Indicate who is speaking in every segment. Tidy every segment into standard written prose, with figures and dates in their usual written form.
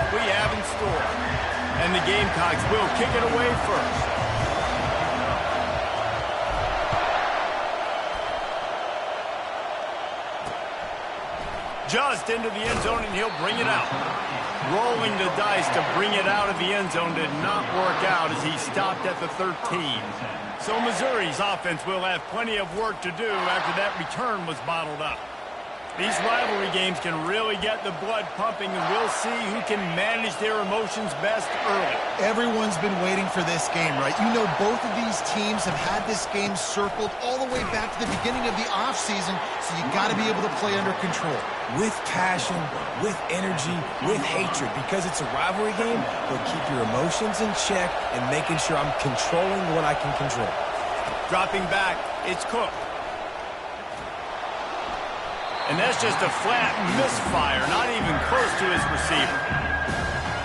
Speaker 1: what we have in store. And the Gamecocks will kick it away first. Just into the end zone, and he'll bring it out. Rolling the dice to bring it out of the end zone did not work out as he stopped at the 13. So Missouri's offense will have plenty of work to do after that return was bottled up. These rivalry games can really get the blood pumping, and we'll see who can manage their emotions best early.
Speaker 2: Everyone's been waiting for this game, right? You know, both of these teams have had this game circled all the way back to the beginning of the offseason, so you got to be able to play under control.
Speaker 3: With passion, with energy, with hatred, because it's a rivalry game, but keep your emotions in check and making sure I'm controlling what I can control.
Speaker 1: Dropping back, it's Cook. And that's just a flat misfire, not even close to his receiver.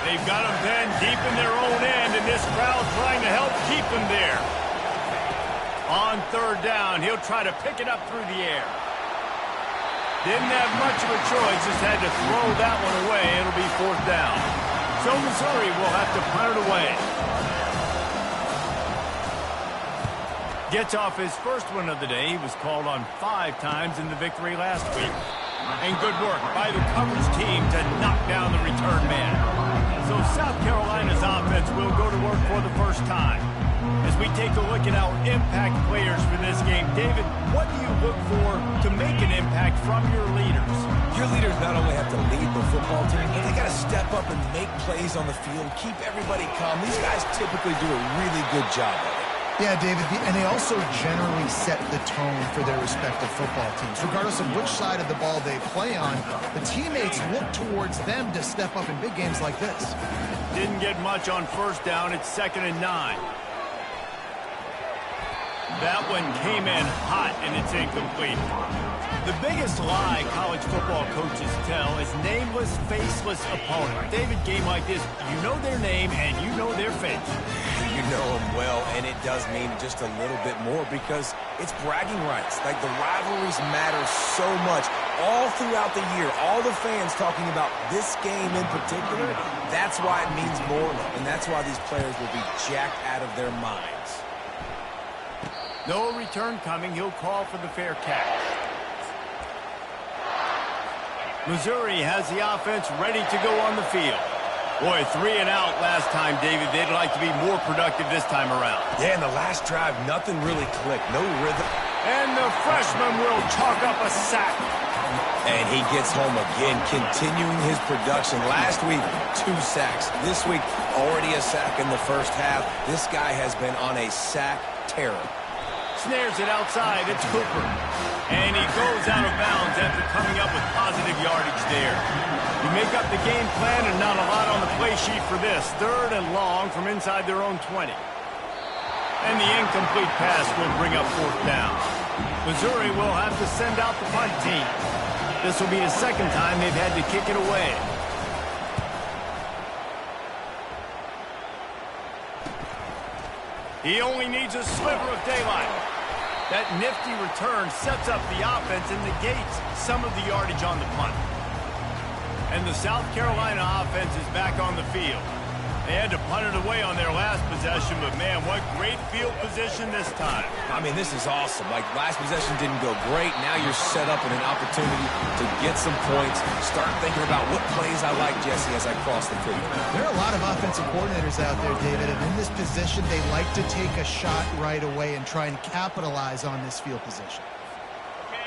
Speaker 1: They've got him pinned deep in their own end, and this crowd trying to help keep him there. On third down, he'll try to pick it up through the air. Didn't have much of a choice, just had to throw that one away. It'll be fourth down. So Missouri will have to punt it away. Gets off his first one of the day. He was called on 5 times in the victory last week. And good work by the coverage team to knock down the return man. So South Carolina's offense will go to work for the first time. As we take a look at our impact players for this game, David, what do you look for to make an impact from your leaders?
Speaker 3: Your leaders not only have to lead the football team, but they got to step up and make plays on the field, keep everybody calm. These guys typically do a really good job of it.
Speaker 2: Yeah, David, and they also generally set the tone for their respective football teams. Regardless of which side of the ball they play on, the teammates look towards them to step up in big games like this.
Speaker 1: Didn't get much on first down. It's 2nd and 9. That one came in hot, and it's incomplete. The biggest lie college football coaches tell is nameless, faceless opponent. David, game like this, you know their name and you know their face.
Speaker 3: You know them well, and it does mean just a little bit more because it's bragging rights. Like, the rivalries matter so much all throughout the year. All the fans talking about this game in particular, that's why it means more, and that's why these players will be jacked out of their minds.
Speaker 1: No return coming. He'll call for the fair catch. Missouri has the offense ready to go on the field. Boy, 3 and out last time, David. They'd like to be more productive this time around.
Speaker 3: Yeah, in the last drive, nothing really clicked. No rhythm.
Speaker 1: And the freshman will chalk up a sack.
Speaker 3: And he gets home again, continuing his production. Last week, 2 sacks. This week, already a sack in the first half. This guy has been on a sack terror.
Speaker 1: Snares it outside. It's Cooper. And he goes out of bounds after coming up with positive yardage there. You make up the game plan and not a lot on the play sheet for this. 3rd and long from inside their own 20. And the incomplete pass will bring up 4th down. Missouri will have to send out the punt team. This will be the 2nd time they've had to kick it away. He only needs a sliver of daylight. That nifty return sets up the offense and negates some of the yardage on the punt. And the South Carolina offense is back on the field. They had to punt it away on their last possession, but man, what great field position this time.
Speaker 3: I mean, this is awesome. Like, last possession didn't go great. Now you're set up in an opportunity to get some points. Start thinking about what plays I like, Jesse, as I cross the field.
Speaker 2: There are a lot of offensive coordinators out there, David, and in this position, they like to take a shot right away and try and capitalize on this field position.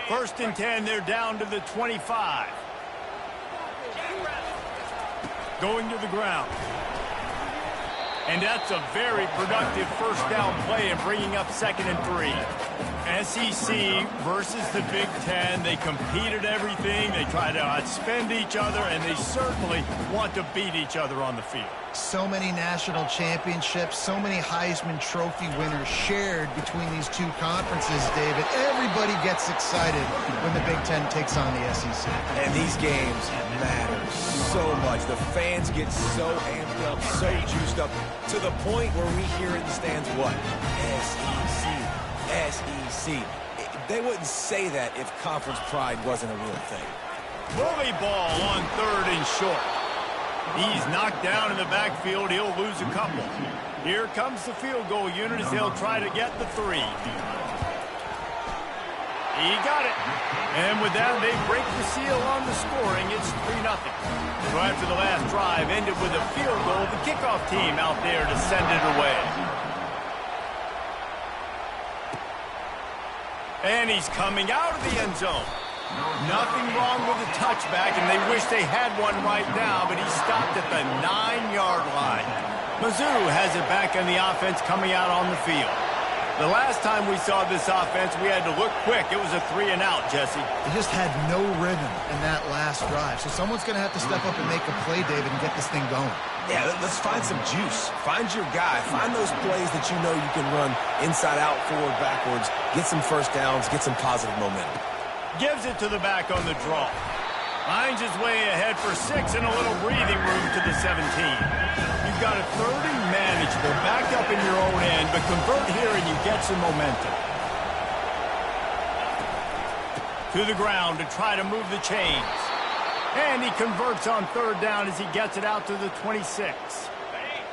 Speaker 1: 1st and 10, they're down to the 25. Going to the ground. And that's a very productive first down play and bringing up 2nd and 3. SEC versus the Big Ten. They compete at everything. They try to outspend each other, and they certainly want to beat each other on the field.
Speaker 2: So many national championships, so many Heisman Trophy winners shared between these two conferences, David. Everybody gets excited when the Big Ten takes on the SEC.
Speaker 3: And these games matter so much. The fans get so amped up, so juiced up, to the point where we hear in the stands what? SEC, SEC. They wouldn't say that if conference pride wasn't a real thing.
Speaker 1: Bully ball on 3rd and short. He's knocked down in the backfield. He'll lose a couple. Here comes the field goal unit as they'll try to get the 3. He got it. And with that, they break the seal on the scoring. It's 3-0. So after the last drive ended with a field goal, the kickoff team out there to send it away. And he's coming out of the end zone. Nothing wrong with the touchback, and they wish they had one right now, but he stopped at the 9-yard line. Mizzou has it back in the offense coming out on the field. The last time we saw this offense, we had to look quick. It was a 3-and-out, Jesse.
Speaker 2: They just had no rhythm in that last drive. So someone's going to have to step up and make a play, David, and get this thing going.
Speaker 3: Yeah, let's find some juice. Find your guy. Find those plays that you know you can run inside out, forward, backwards. Get some first downs. Get some positive momentum.
Speaker 1: Gives it to the back on the draw. Finds his way ahead for 6 and a little breathing room to the 17. You've got a 30 manageable, back up in your own end, but convert here and you get some momentum. To the ground to try to move the chains. And he converts on 3rd down as he gets it out to the 26.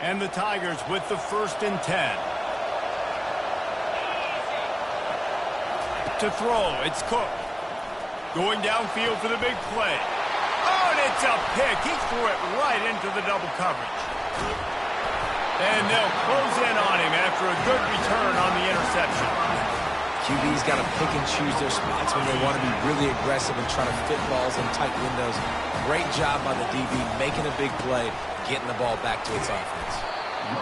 Speaker 1: And the Tigers with the 1st and 10. To throw, it's Cook. Going downfield for the big play. Oh, and it's a pick. He threw it right into the double coverage. And they'll close in on him after a good return on the interception.
Speaker 3: QB's got to pick and choose their spots when they want to be really aggressive and try to fit balls in tight windows. Great job by the DB making a big play, getting the ball back to its offense.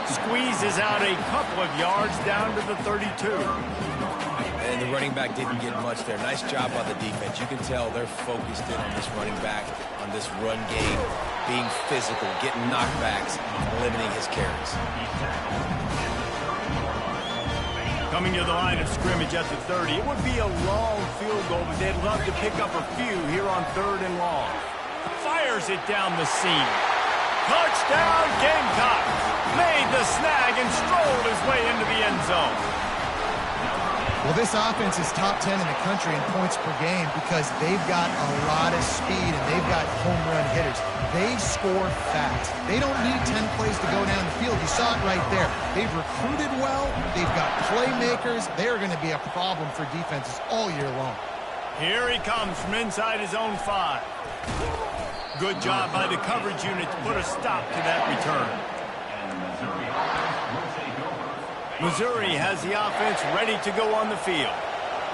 Speaker 1: Squeezes out a couple of yards down to the 32.
Speaker 3: And the running back didn't get much there. Nice job by the defense. You can tell they're focused in on this running back, on this run game, being physical, getting knockbacks, limiting his carries.
Speaker 1: Coming to the line of scrimmage at the 30. It would be a long field goal, but they'd love to pick up a few here on 3rd and long. Fires it down the seam. Touchdown, Gamecocks! Made the snag and strolled his way into the end zone.
Speaker 2: Well, this offense is top 10 in the country in points per game because they've got a lot of speed and they've got home run hitters. They score fast. They don't need 10 plays to go down the field. You saw it right there. They've recruited well. They've got playmakers. They're going to be a problem for defenses all year long. Here he comes from inside his own 5. Good job by the coverage unit to put a stop to that return. Missouri has the offense ready to go on the field.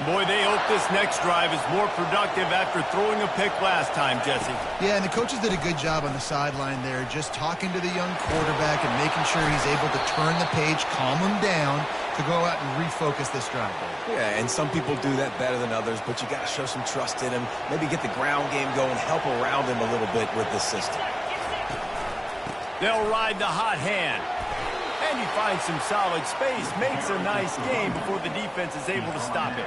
Speaker 2: Boy, they hope this next drive is more productive after throwing a pick last time, Jesse. Yeah, and the coaches did a good job on the sideline there, just talking to the young quarterback and making sure he's able to turn the page, calm him down, to go out and refocus this drive.
Speaker 3: Yeah, and some people do that better than others, but you got to show some trust in him, maybe get the ground game going, help around him a little bit with this system.
Speaker 1: They'll ride the hot hand. And he finds some solid space, makes a nice game before the defense is able to stop it.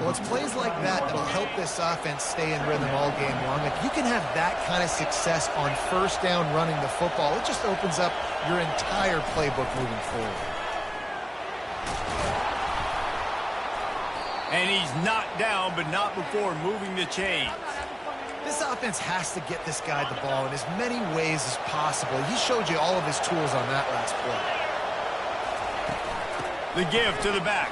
Speaker 2: Well, it's plays like that that'll help this offense stay in rhythm all game long. If you can have that kind of success on 1st down running the football, it just opens up your entire playbook moving forward.
Speaker 1: And he's knocked down, but not before moving the chains.
Speaker 2: This offense has to get this guy the ball in as many ways as possible. He showed you all of his tools on that last play.
Speaker 1: The give to the back.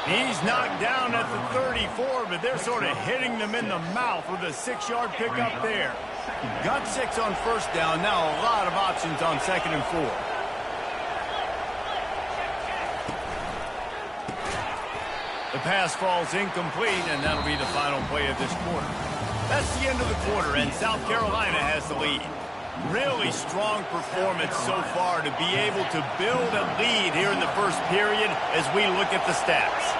Speaker 1: He's knocked down at the 34, but they're sort of hitting them in the mouth with a 6-yard pickup there. Got 6 on 1st down. Now a lot of options on 2nd and 4. The pass falls incomplete, and that'll be the final play of this quarter. That's the end of the quarter, and South Carolina has the lead. Really strong performance so far to be able to build a lead here in the 1st period as we look at the stats.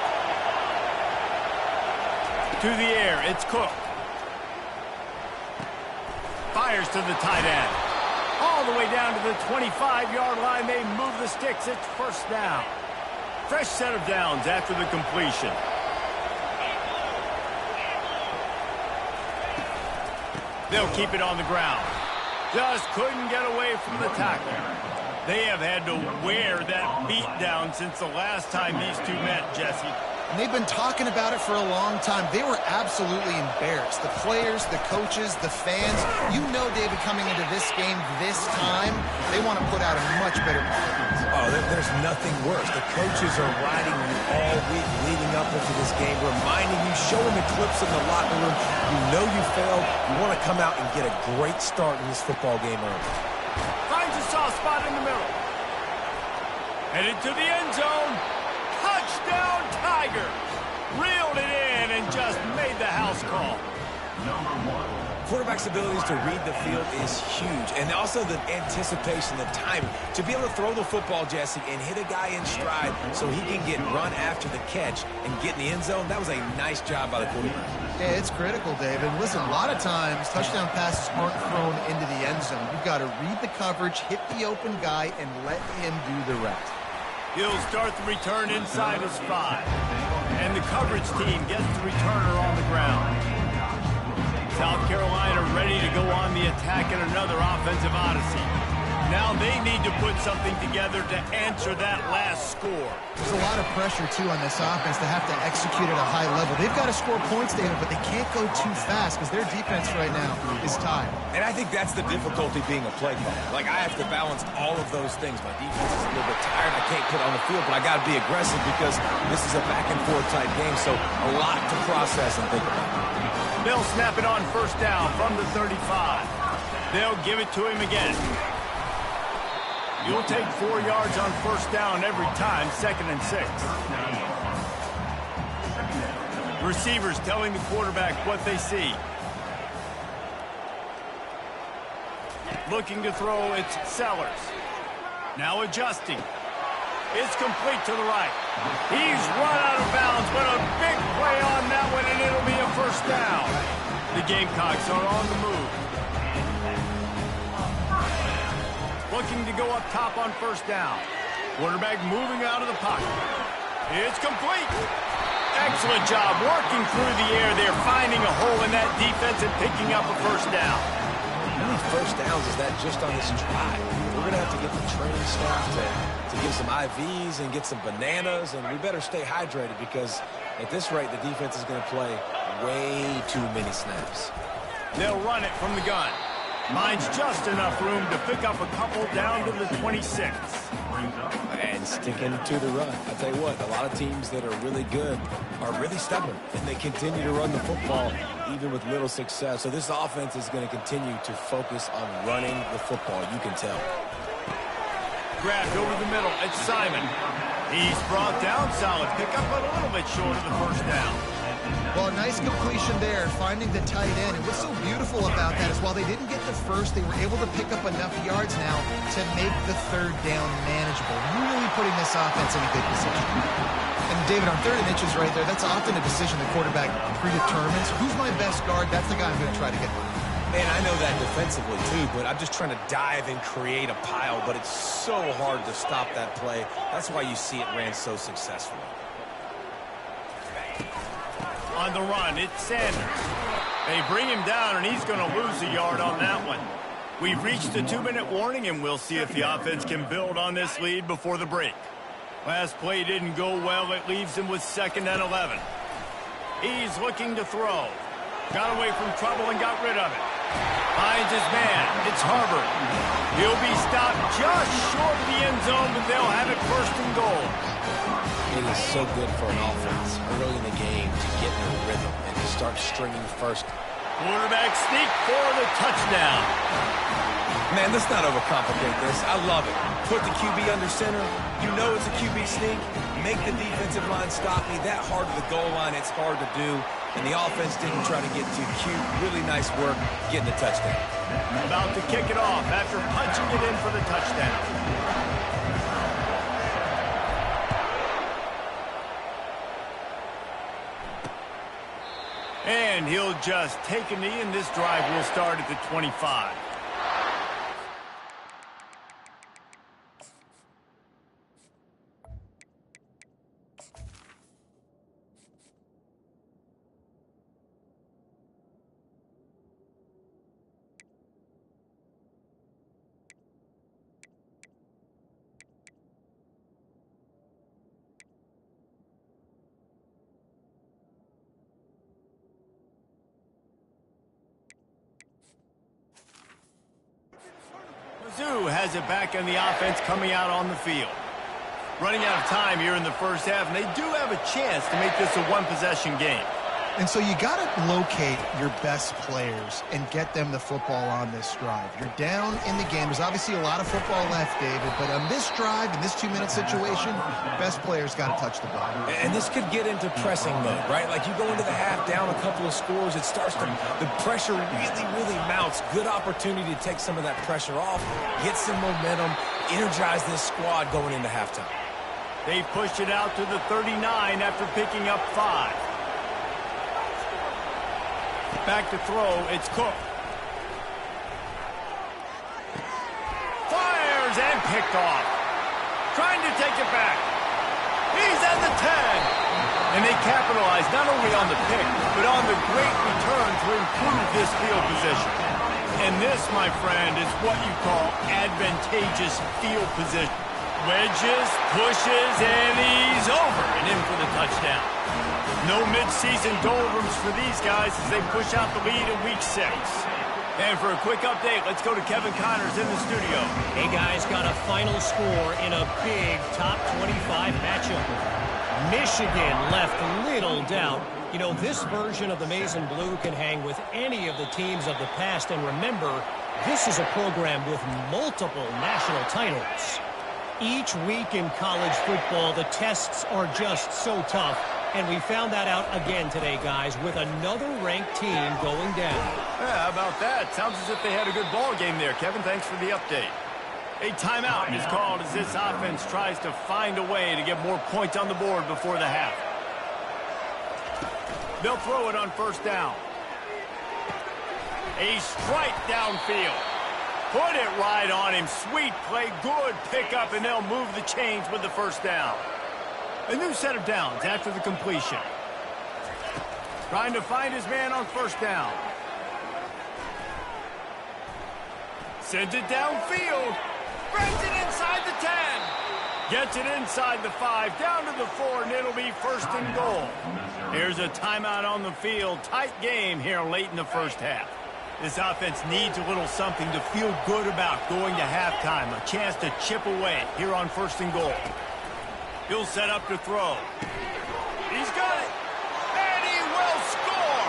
Speaker 1: To the air, it's Cook. Fires to the tight end. All the way down to the 25-yard line. They move the sticks. It's 1st down. Fresh set of downs after the completion. They'll keep it on the ground. Just couldn't get away from the tackle. They have had to wear that beat down since the last time these two met, Jesse.
Speaker 2: And they've been talking about it for a long time. They were absolutely embarrassed. The players, the coaches, the fans. You know, David, coming into this game this time, they want to put out a much better performance.
Speaker 3: Oh, there's nothing worse. The coaches are riding you all week leading up into this game, reminding you, showing the clips in the locker room. You know you failed. You want to come out and get a great start in this football game early.
Speaker 1: Finds a soft spot in the middle. Headed to the end zone. Touchdown, Tiger. Reeled it in and just made the house call.
Speaker 3: Quarterback's abilities to read the field is huge, and also the anticipation, the timing. To be able to throw the football, Jesse, and hit a guy in stride so he can get run after the catch and get in the end zone, that was a nice job by the quarterback.
Speaker 2: Yeah, it's critical, David. Listen, a lot of times, touchdown passes aren't thrown into the end zone. You've got to read the coverage, hit the open guy, and let him do the rest.
Speaker 1: He'll start the return inside his 5. And the coverage team gets the returner on the ground. South Carolina ready to go on the attack in another offensive odyssey. Now they need to put something together to answer that last score.
Speaker 2: There's a lot of pressure, too, on this offense to have to execute at a high level. They've got to score points, David, but they can't go too fast because their defense right now is tired.
Speaker 3: And I think that's the difficulty being a play caller. Like, I have to balance all of those things. My defense is a little bit tired. I can't put it on the field, but I got to be aggressive because this is a back-and-forth type game, so a lot to process and think about.
Speaker 1: They'll snap it on first down from the 35. They'll give it to him again. You'll take 4 yards on first down every time, 2nd and 6. Receivers telling the quarterback what they see. Looking to throw, it's Sellers. Now adjusting. It's complete to the right. He's run out of bounds, but a big play on that one, and it'll be a first down. The Gamecocks are on the move. Looking to go up top on first down. Quarterback moving out of the pocket. It's complete. Excellent job working through the air there, finding a hole in that defense and picking up a first down.
Speaker 3: How many first downs is that just on this drive? We're going to have to get the training staff to give some IVs and get some bananas, and we better stay hydrated because at this rate, the defense is going to play way too many snaps.
Speaker 1: They'll run it from the gun. Finds just enough room to pick up a couple down to the 26.
Speaker 3: And sticking to the run. I tell you what, a lot of teams that are really good are really stubborn, and they continue to run the football even with little success. So this offense is going to continue to focus on running the football. You can tell.
Speaker 1: Grabbed over the middle. It's Simon. He's brought down. Solid pickup, but a little bit short of the first down.
Speaker 2: Well, a nice completion there, finding the tight end. And what's so beautiful about that is while they didn't get the first, they were able to pick up enough yards now to make the third down manageable. Really putting this offense in a good position. And David, on 3rd and inches right there, that's often a decision the quarterback predetermines. Who's my best guard? That's the guy I'm going to try to get by.
Speaker 3: And I know that defensively too, but I'm just trying to dive and create a pile, but it's so hard to stop that play. That's why you see it ran so successfully.
Speaker 1: On the run, it's Sanders. They bring him down, and he's going to lose a yard on that one. We've reached the 2-minute warning, and we'll see if the offense can build on this lead before the break. Last play didn't go well. It leaves him with 2nd and 11. He's looking to throw. Got away from trouble and got rid of it. Finds his man. It's Harvard. He'll be stopped just short of the end zone, but they'll have it 1st and goal.
Speaker 3: It is so good for an offense early in the game to get in a rhythm and to start stringing first.
Speaker 1: Quarterback sneak for the touchdown.
Speaker 3: Man, let's not overcomplicate this. I love it. Put the QB under center. You know it's a QB sneak. Make the defensive line stop me. That hard to the goal line, it's hard to do. And the offense didn't try to get too cute. Really nice work getting the touchdown.
Speaker 1: About to kick it off after punching it in for the touchdown. And he'll just take a knee, and this drive will start at the 25. has it back in the offense coming out on the field. Running out of time here in the first half, and they do have a chance to make this a one-possession game.
Speaker 2: And so you got to locate your best players and get them the football on this drive. You're down in the game. There's obviously a lot of football left, David, but on this drive, in this 2-minute situation, best players got to touch the ball.
Speaker 3: And this could get into pressing mode, right? Like you go into the half down a couple of scores, it starts to, the pressure really mounts. Good opportunity to take some of that pressure off, get some momentum, energize this squad going into halftime.
Speaker 1: They pushed it out to the 39 after picking up 5. Back to throw, it's Cook. Fires and picked off. Trying to take it back. He's at the 10. And they capitalize not only on the pick, but on the great return to improve this field position. And this, my friend, is what you call advantageous field position. Wedges, pushes, and he's over and in for the touchdown. No mid-season doldrums for these guys as they push out the lead in Week 6. And for a quick update, let's go to Kevin Connors in the studio.
Speaker 4: Hey, guys, got a final score in a big top 25 matchup. Michigan left little doubt. You know, this version of the Maize and Blue can hang with any of the teams of the past. And remember, this is a program with multiple national titles. Each week in college football, the tests are just so tough. And we found that out again today, guys, with another ranked team going down.
Speaker 1: Yeah, how about that? Sounds as if they had a good ball game there. Kevin, thanks for the update. A timeout is called as this offense tries to find a way to get more points on the board before the half. They'll throw it on first down. A strike downfield. Put it right on him. Sweet play, good pickup, and they'll move the chains with the first down. A new set of downs after the completion. Trying to find his man on first down. Sends it downfield. Brings it inside the 10. Gets it inside the 5, down to the 4, and it'll be first and goal. Here's a timeout on the field. Tight game here late in the first half. This offense needs a little something to feel good about going to halftime. A chance to chip away here on first and goal. He'll set up to throw. He's got it. And he will score.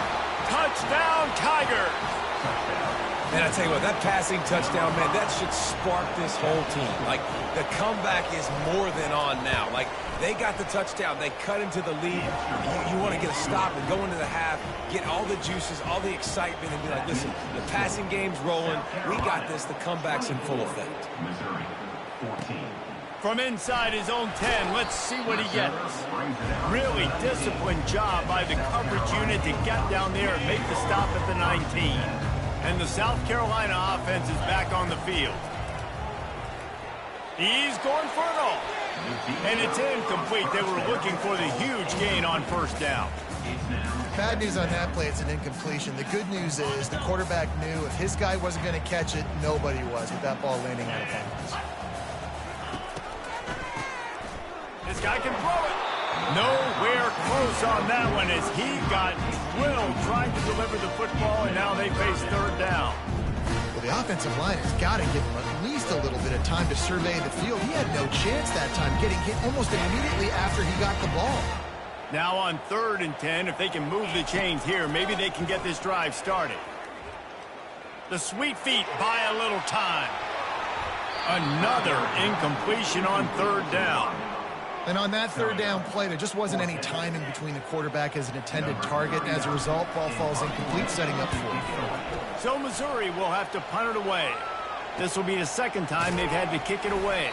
Speaker 1: Touchdown, Tigers.
Speaker 3: And I tell you what, that passing touchdown, man, that should spark this whole team. Like, the comeback is more than on now. Like, they got the touchdown. They cut into the lead. You want to get a stop and go into the half, get all the juices, all the excitement, and be like, listen, the passing game's rolling. We got this. The comeback's in full effect.
Speaker 1: From inside his own 10, let's see what he gets. Really disciplined job by the coverage unit to get down there and make the stop at the 19. And the South Carolina offense is back on the field. He's going for it all. And it's incomplete. They were looking for the huge gain on first down.
Speaker 2: Bad news on that play, it's an incompletion. The good news is the quarterback knew if his guy wasn't going to catch it, nobody was with that ball landing out of bounds.
Speaker 1: This guy can throw it. Nowhere close on that one as he got drilled trying to deliver the football, and now they face third down.
Speaker 2: Well, the offensive line has got to give him at least a little bit of time to survey the field. He had no chance that time, getting hit almost immediately after he got the ball.
Speaker 1: Now on 3rd and 10, if they can move the chains here, maybe they can get this drive started. The Sweet Feet buy a little time. Another incompletion on 3rd down.
Speaker 2: And on that 3rd down play, there just wasn't any timing between the quarterback as an intended target. And as a result, ball falls incomplete, setting up 4th.
Speaker 1: So Missouri will have to punt it away. This will be the second time they've had to kick it away.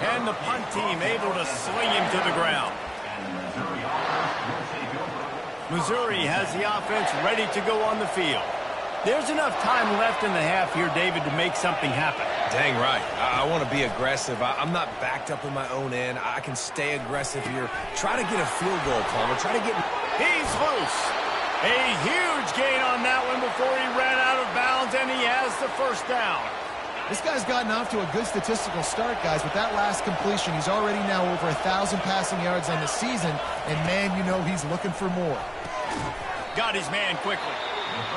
Speaker 1: And the punt team able to sling him to the ground. Missouri has the offense ready to go on the field. There's enough time left in the half here, David, to make something happen.
Speaker 3: Dang right. I want to be aggressive. I'm not backed up in my own end. I can stay aggressive here. Try to get a field goal, Palmer. Try to get...
Speaker 1: He's loose. A huge gain on that one before he ran out of bounds, and he has the first down.
Speaker 2: This guy's gotten off to a good statistical start, guys. With that last completion, he's already now over 1,000 passing yards on the season, and man, you know he's looking for more.
Speaker 1: Got his man quickly.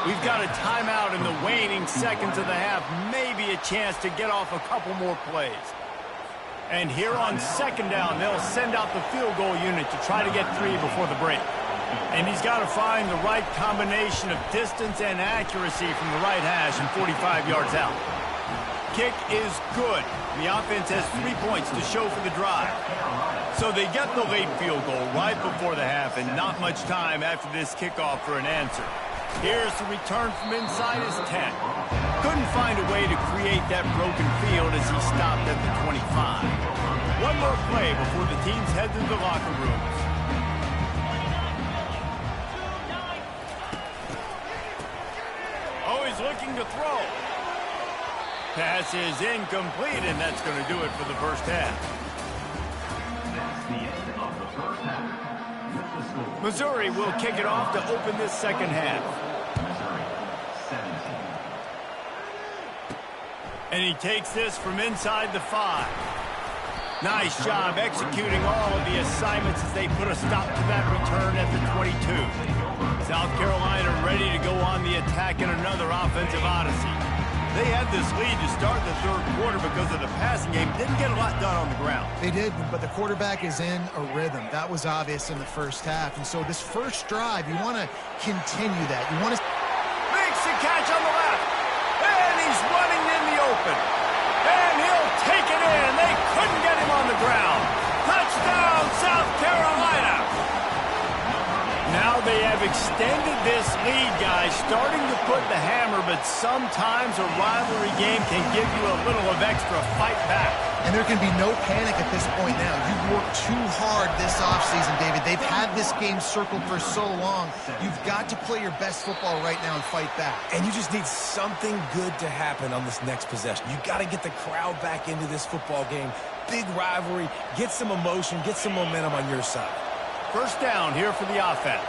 Speaker 1: We've got a timeout in the waning seconds of the half. Maybe a chance to get off a couple more plays. And here on second down, they'll send out the field goal unit to try to get 3 before the break. And he's got to find the right combination of distance and accuracy from the right hash and 45 yards out. Kick is good. The offense has 3 points to show for the drive. So they get the late field goal right before the half and not much time after this kickoff for an answer. Here's the return from inside his 10. Couldn't find a way to create that broken field as he stopped at the 25. One more play before the teams head to the locker rooms. Oh, he's looking to throw. Pass is incomplete, and that's going to do it for the first half. Missouri will kick it off to open this second half. And he takes this from inside the 5. Nice job executing all of the assignments as they put a stop to that return at the 22. South Carolina ready to go on the attack in another offensive odyssey. They had this lead to start the third quarter because of the passing game. Didn't get a lot done on the ground.
Speaker 2: They did, but the quarterback is in a rhythm. That was obvious in the first half. And so this first drive, you want to continue that. You want to...
Speaker 1: Makes the catch on the left. And he's running in the open. And he'll take it in. They couldn't get him on the ground. Touchdown, South Carolina. Now they have extended this lead, guys, starting to put the hammer, but sometimes a rivalry game can give you a little of extra fight back.
Speaker 2: And there can be no panic at this point now. You've worked too hard this offseason, David. They've had this game circled for so long. You've got to play your best football right now and fight back.
Speaker 3: And you just need something good to happen on this next possession. You got to get the crowd back into this football game. Big rivalry. Get some emotion. Get some momentum on your side.
Speaker 1: First down here for the offense.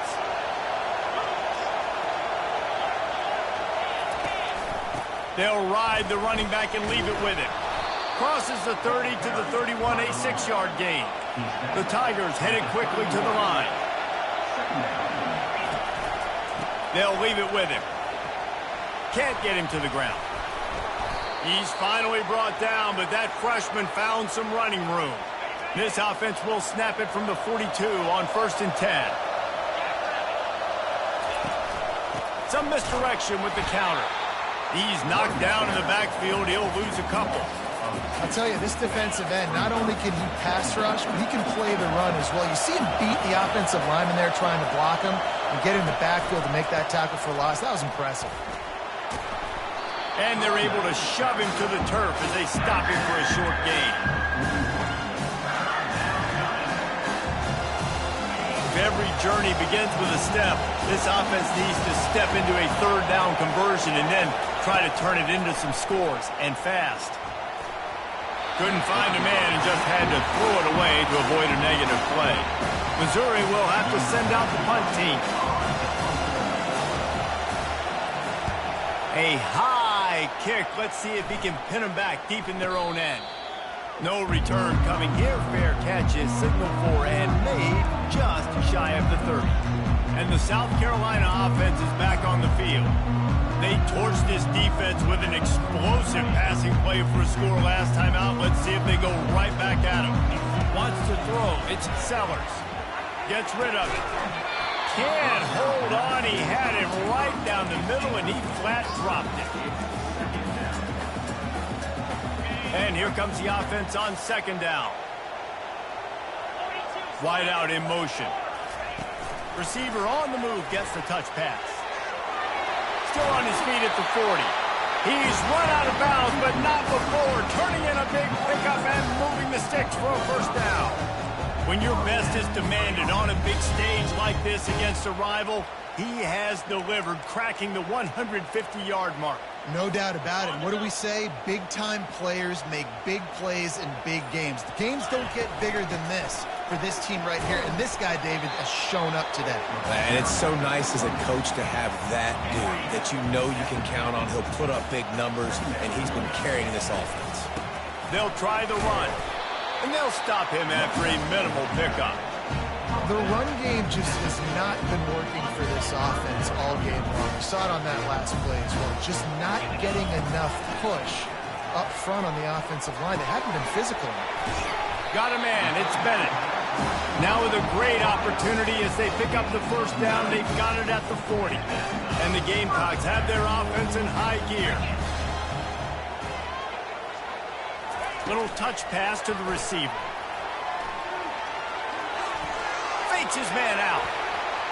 Speaker 1: They'll ride the running back and leave it with him. Crosses the 30 to the 31, a 6-yard gain. The Tigers headed quickly to the line. They'll leave it with him. Can't get him to the ground. He's finally brought down, but that freshman found some running room. This offense will snap it from the 42 on 1st and 10. Some misdirection with the counter. He's knocked down in the backfield. He'll lose a couple.
Speaker 2: I'll tell you, this defensive end, not only can he pass rush, but he can play the run as well. You see him beat the offensive lineman there trying to block him and get in the backfield to make that tackle for loss. That was impressive.
Speaker 1: And they're able to shove him to the turf as they stop him for a short gain. Every journey begins with a step. This offense needs to step into a third down conversion and then try to turn it into some scores, and fast. Couldn't find a man and just had to throw it away to avoid a negative play. Missouri will have to send out the punt team. A high kick. Let's see if he can pin them back deep in their own end. No return coming here. Fair catch is signaled for and made just shy of the 30. And the South Carolina offense is back on the field. They torched this defense with an explosive passing play for a score last time out. Let's see if they go right back at him. Wants to throw. It's Sellers. Gets rid of it. Can't hold on. He had it right down the middle, and he flat dropped it. And here comes the offense on second down. Wide out in motion. Receiver on the move gets the touch pass. Still on his feet at the 40. He's run out of bounds, but not before turning in a big pickup and moving the sticks for a first down. When your best is demanded on a big stage like this against a rival, he has delivered, cracking the 150-yard mark.
Speaker 2: No doubt about it. What do we say? Big-time players make big plays in big games. The games don't get bigger than this for this team right here. And this guy, David, has shown up today.
Speaker 3: And it's so nice as a coach to have that dude that you know you can count on. He'll put up big numbers, and he's been carrying this offense.
Speaker 1: They'll try the run, and they'll stop him after a minimal pickup.
Speaker 2: The run game just has not been working for this offense all game long. We saw it on that last play as well. Just not getting enough push up front on the offensive line. They haven't been physical enough.
Speaker 1: Got a man. It's Bennett. Now with a great opportunity as they pick up the first down. They've got it at the 40. And the Gamecocks have their offense in high gear. Little touch pass to the receiver. Fakes his man out.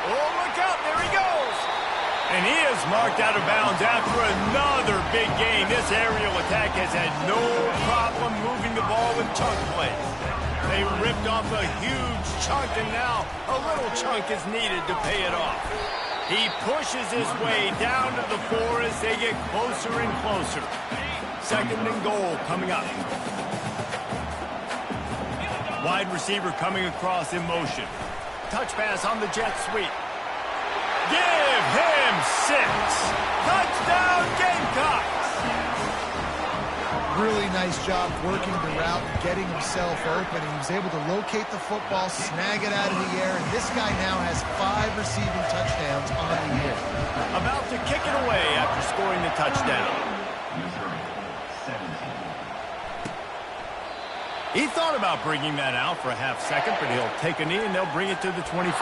Speaker 1: Oh, look out. There he goes. And he is marked out of bounds after another big gain. This aerial attack has had no problem moving the ball with chunk plays. They ripped off a huge chunk, and now a little chunk is needed to pay it off. He pushes his way down to the 4 as they get closer and closer. Second and goal coming up. Wide receiver coming across in motion. Touch pass on the jet sweep. Give him 6. Touchdown Gamecocks!
Speaker 2: Really nice job working the route, getting himself open, and he was able to locate the football, snag it out of the air, and this guy now has 5 receiving touchdowns on the year.
Speaker 1: About to kick it away after scoring the touchdown. He thought about bringing that out for a half second, but he'll take a knee and they'll bring it to the 25.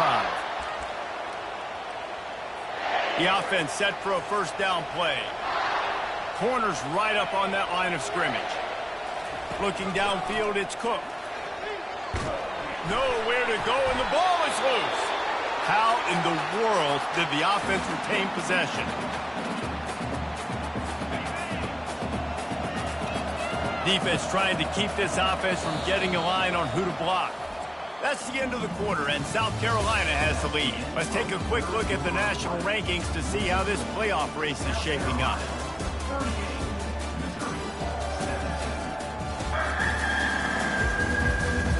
Speaker 1: The offense set for a first down play. Corners right up on that line of scrimmage. Looking downfield, it's Cook. Nowhere to go, and the ball is loose. How in the world did the offense retain possession? Defense trying to keep this offense from getting a line on who to block. That's the end of the quarter, and South Carolina has the lead. Let's take a quick look at the national rankings to see how this playoff race is shaping up.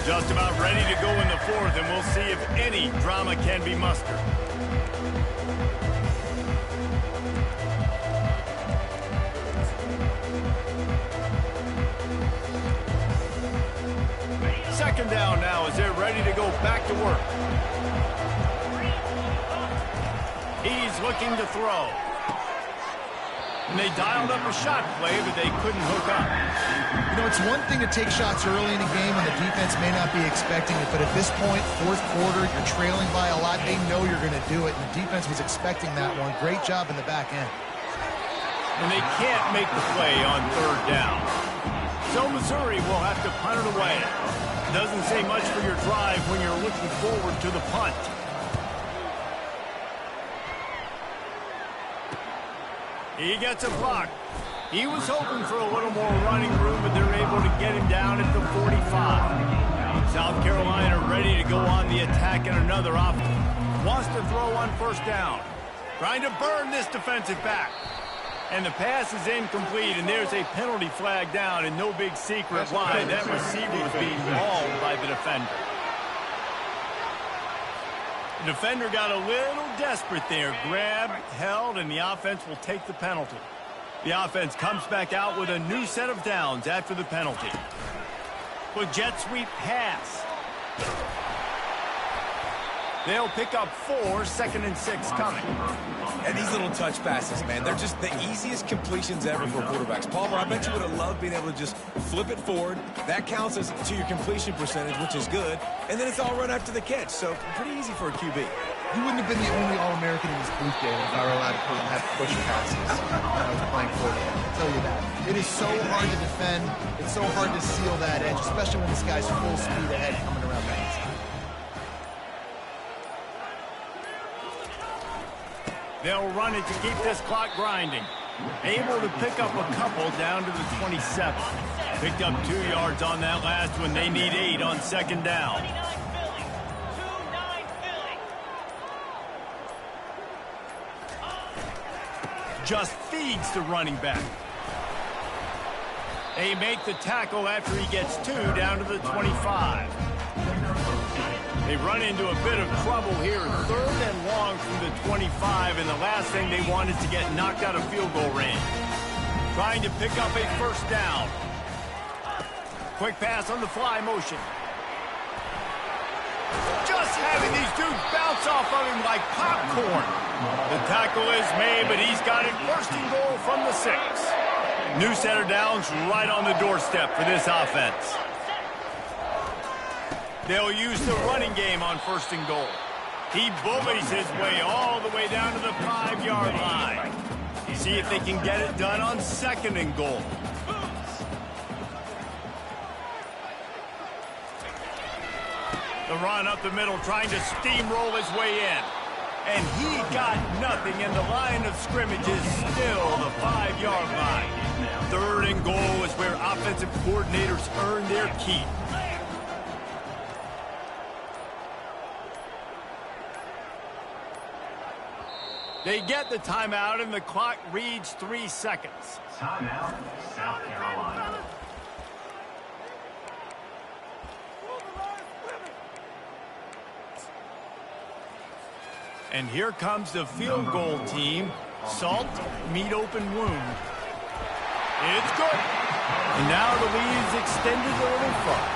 Speaker 1: Just about ready to go in the 4th, and we'll see if any drama can be mustered. Second down now as they're ready to go back to work. He's looking to throw. And they dialed up a shot play, but they couldn't hook up.
Speaker 2: You know, it's one thing to take shots early in a game and the defense may not be expecting it, but at this point, 4th quarter, you're trailing by a lot. They know you're going to do it, and the defense was expecting that one. Great job in the back end.
Speaker 1: And they can't make the play on 3rd down. So Missouri will have to punt it away. Doesn't say much for your drive when you're looking forward to the punt. He gets a block. He was hoping for a little more running room, but they're able to get him down at the 45. South Carolina ready to go on the attack and another offense. Wants to throw on first down. Trying to burn this defensive back. And the pass is incomplete, and there's a penalty flag down, and no big secret why. That receiver was being mauled by the defender. The defender got a little desperate there. Grabbed, held, and the offense will take the penalty. The offense comes back out with a new set of downs after the penalty. With jet sweep pass. They'll pick up 4, 2nd and 6 coming.
Speaker 3: And these little touch passes, man, they're just the easiest completions ever for quarterbacks. Palmer, I bet you would have loved being able to just flip it forward. That counts as to your completion percentage, which is good. And then it's all run after the catch, so pretty easy for a QB.
Speaker 2: You wouldn't have been the only All-American in this booth game if I were allowed to have push passes when I was playing quarterback. I'll tell you that. It is so hard to defend. It's so hard to seal that edge, especially when this guy's full speed ahead coming around the inside.
Speaker 1: They'll run it to keep this clock grinding. Able to pick up a couple down to the 27. Picked up 2 yards on that last one. They need 8 on 2nd down. Just feeds the running back. They make the tackle after he gets 2 down to the 25. They run into a bit of trouble here. 3rd and long from the 25, and the last thing they want is to get knocked out of field goal range. Trying to pick up a first down. Quick pass on the fly motion. Just having these dudes bounce off of him like popcorn. The tackle is made, but he's got it first and goal from the 6. New set of downs right on the doorstep for this offense. They'll use the running game on first and goal. He bullies his way all the way down to the 5-yard line. See if they can get it done on second and goal. The run up the middle, trying to steamroll his way in. And he got nothing, and the line of scrimmage is still the 5-yard line. Third and goal is where offensive coordinators earn their keep. They get the timeout, and the clock reads 3 seconds.
Speaker 5: Timeout, South Carolina.
Speaker 1: And here comes the field goal team. Salt, meet open wound. It's good. And now the lead is extended a little further.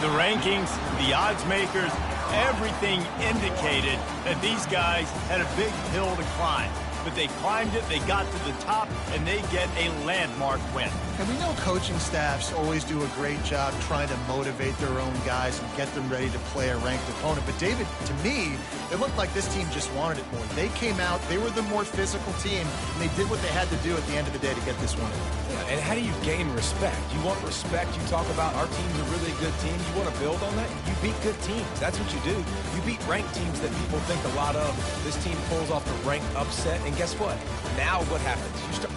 Speaker 1: The rankings, the odds makers, everything indicated that these guys had a big hill to climb. But they climbed it, they got to the top, and they get a landmark win.
Speaker 2: And we know coaching staffs always do a great job trying to motivate their own guys and get them ready to play a ranked opponent. But David, to me, it looked like this team just wanted it more. They came out, they were the more physical team, and they did what they had to do at the end of the day to get this one.
Speaker 3: Yeah, and how do you gain respect? You want respect, you talk about our team's a really good team. You want to build on that? You beat good teams. That's what you do. You beat ranked teams that people think a lot of. This team pulls off the ranked upset, and guess what? Now what happens? You start